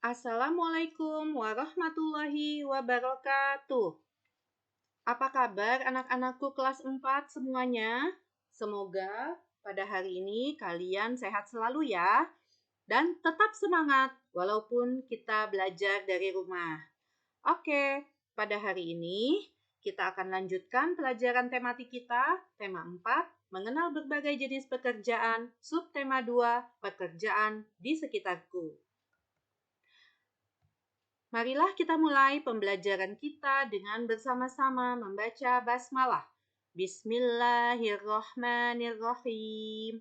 Assalamualaikum warahmatullahi wabarakatuh. Apa kabar anak-anakku kelas 4 semuanya? Semoga pada hari ini kalian sehat selalu ya. Dan tetap semangat walaupun kita belajar dari rumah. Oke, pada hari ini kita akan lanjutkan pelajaran tematik kita, tema 4, mengenal berbagai jenis pekerjaan, subtema 2, pekerjaan di sekitarku. Marilah kita mulai pembelajaran kita dengan bersama-sama membaca basmalah. Bismillahirrohmanirrohim.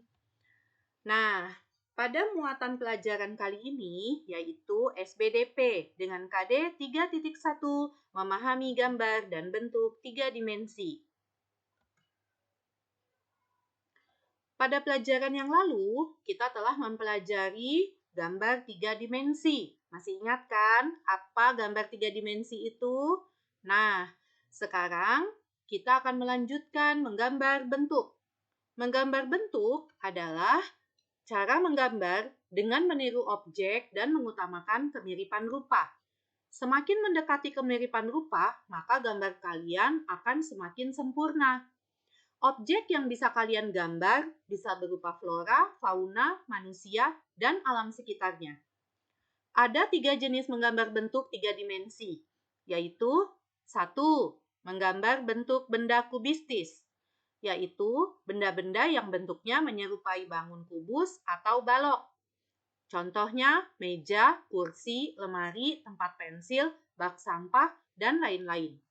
Nah, pada muatan pelajaran kali ini, yaitu SBDP dengan KD 3.1, memahami gambar dan bentuk 3 dimensi. Pada pelajaran yang lalu, kita telah mempelajari gambar 3 dimensi. Masih ingat kan apa gambar 3 dimensi itu? Nah, sekarang kita akan melanjutkan menggambar bentuk. Menggambar bentuk adalah cara menggambar dengan meniru objek dan mengutamakan kemiripan rupa. Semakin mendekati kemiripan rupa, maka gambar kalian akan semakin sempurna. Objek yang bisa kalian gambar bisa berupa flora, fauna, manusia, dan alam sekitarnya. Ada 3 jenis menggambar bentuk 3 dimensi, yaitu 1. Menggambar bentuk benda kubistis, yaitu benda-benda yang bentuknya menyerupai bangun kubus atau balok. Contohnya meja, kursi, lemari, tempat pensil, bak sampah, dan lain-lain.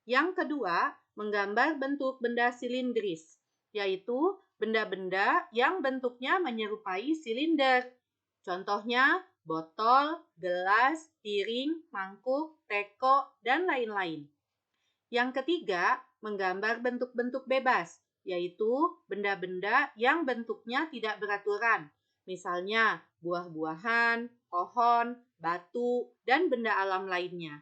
Yang kedua, menggambar bentuk benda silindris, yaitu benda-benda yang bentuknya menyerupai silinder. Contohnya botol, gelas, piring, mangkuk, teko, dan lain-lain. Yang ketiga, menggambar bentuk-bentuk bebas, yaitu benda-benda yang bentuknya tidak beraturan. Misalnya buah-buahan, pohon, batu, dan benda alam lainnya.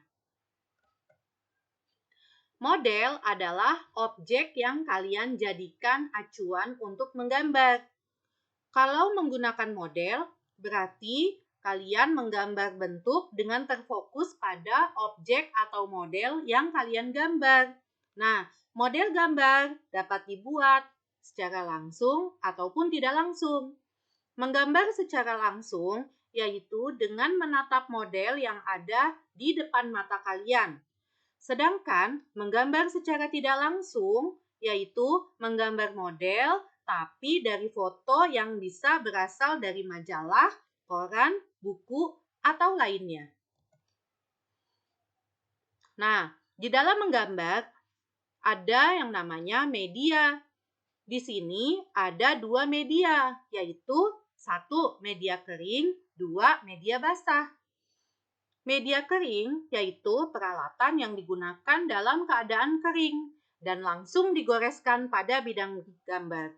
Model adalah objek yang kalian jadikan acuan untuk menggambar. Kalau menggunakan model, berarti kalian menggambar bentuk dengan terfokus pada objek atau model yang kalian gambar. Nah, model gambar dapat dibuat secara langsung ataupun tidak langsung. Menggambar secara langsung yaitu dengan menatap model yang ada di depan mata kalian. Sedangkan menggambar secara tidak langsung yaitu menggambar model tapi dari foto yang bisa berasal dari majalah, koran, buku, atau lainnya. Nah, di dalam menggambar ada yang namanya media. Di sini ada 2 media, yaitu 1 media kering, 2 media basah. Media kering yaitu peralatan yang digunakan dalam keadaan kering dan langsung digoreskan pada bidang gambar.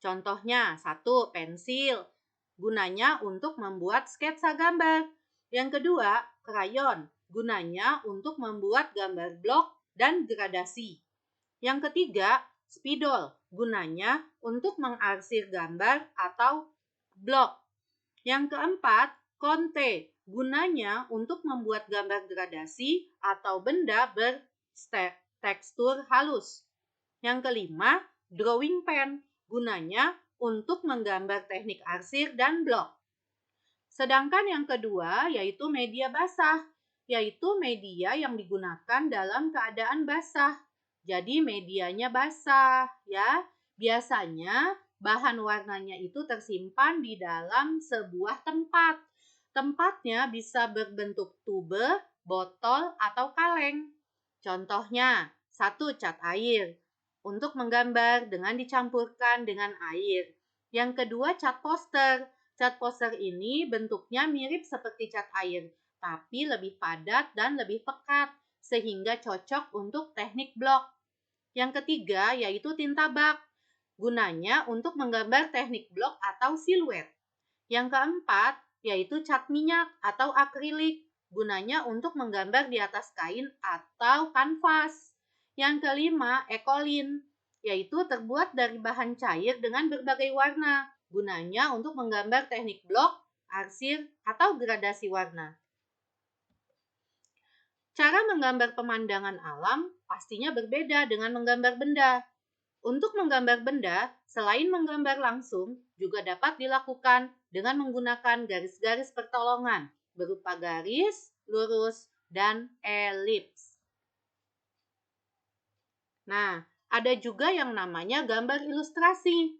Contohnya 1. Pensil, gunanya untuk membuat sketsa gambar. Yang kedua, krayon, gunanya untuk membuat gambar blok dan gradasi. Yang ketiga, spidol, gunanya untuk mengarsir gambar atau blok. Yang keempat, konte, gunanya untuk membuat gambar gradasi atau benda bertekstur halus. Yang kelima, drawing pen, gunanya untuk menggambar teknik arsir dan blok. Sedangkan yang kedua yaitu media basah, yaitu media yang digunakan dalam keadaan basah. Jadi medianya basah ya. Biasanya bahan warnanya itu tersimpan di dalam sebuah tempat. Tempatnya bisa berbentuk tube, botol, atau kaleng. Contohnya, 1. Cat air, untuk menggambar dengan dicampurkan dengan air. Yang kedua, cat poster. Cat poster ini bentuknya mirip seperti cat air, tapi lebih padat dan lebih pekat, sehingga cocok untuk teknik blok. Yang ketiga, yaitu tinta bak. Gunanya untuk menggambar teknik blok atau siluet. Yang keempat, yaitu cat minyak atau akrilik. Gunanya untuk menggambar di atas kain atau kanvas. Yang kelima, ekolin, yaitu terbuat dari bahan cair dengan berbagai warna. Gunanya untuk menggambar teknik blok, arsir, atau gradasi warna. Cara menggambar pemandangan alam pastinya berbeda dengan menggambar benda. Untuk menggambar benda, selain menggambar langsung, juga dapat dilakukan dengan menggunakan garis-garis pertolongan berupa garis, lurus, dan elips. Nah, ada juga yang namanya gambar ilustrasi.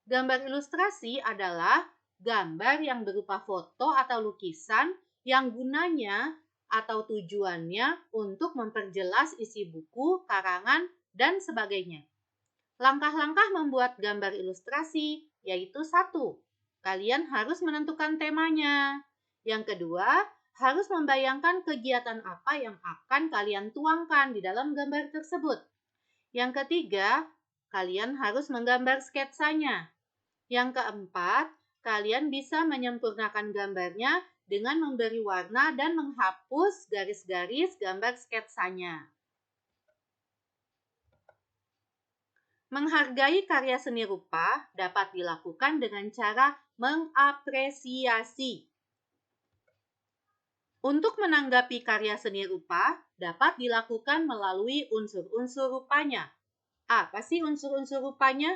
Gambar ilustrasi adalah gambar yang berupa foto atau lukisan yang gunanya atau tujuannya untuk memperjelas isi buku, karangan, dan sebagainya. Langkah-langkah membuat gambar ilustrasi yaitu 1. Kalian harus menentukan temanya. Yang kedua, harus membayangkan kegiatan apa yang akan kalian tuangkan di dalam gambar tersebut. Yang ketiga, kalian harus menggambar sketsanya. Yang keempat, kalian bisa menyempurnakan gambarnya dengan memberi warna dan menghapus garis-garis gambar sketsanya. Menghargai karya seni rupa dapat dilakukan dengan cara mengapresiasi. Untuk menanggapi karya seni rupa dapat dilakukan melalui unsur-unsur rupanya. Apa sih unsur-unsur rupanya?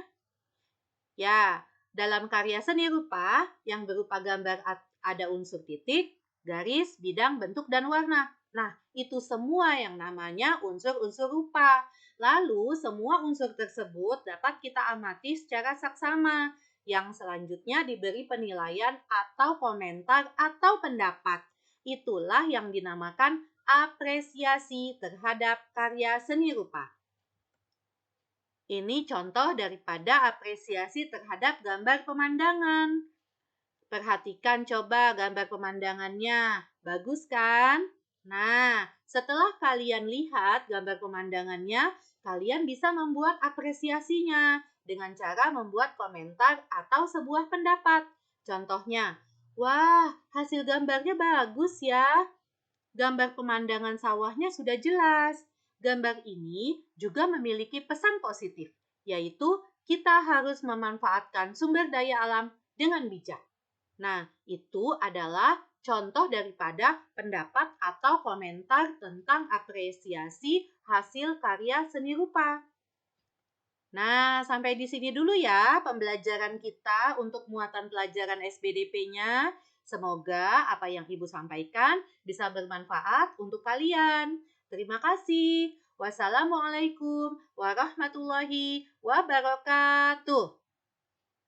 Ya, dalam karya seni rupa yang berupa gambar ada unsur titik, garis, bidang, bentuk, dan warna. Nah, itu semua yang namanya unsur-unsur rupa. Lalu, semua unsur tersebut dapat kita amati secara saksama, yang selanjutnya diberi penilaian atau komentar atau pendapat. Itulah yang dinamakan apresiasi terhadap karya seni rupa. Ini contoh daripada apresiasi terhadap gambar pemandangan. Perhatikan coba gambar pemandangannya. Bagus kan? Nah, setelah kalian lihat gambar pemandangannya, kalian bisa membuat apresiasinya dengan cara membuat komentar atau sebuah pendapat. Contohnya, wah, hasil gambarnya bagus ya. Gambar pemandangan sawahnya sudah jelas. Gambar ini juga memiliki pesan positif, yaitu kita harus memanfaatkan sumber daya alam dengan bijak. Nah, itu adalah contoh daripada pendapat atau komentar tentang apresiasi hasil karya seni rupa. Nah, sampai di sini dulu ya pembelajaran kita untuk muatan pelajaran SBDP-nya. Semoga apa yang Ibu sampaikan bisa bermanfaat untuk kalian. Terima kasih. Wassalamualaikum warahmatullahi wabarakatuh.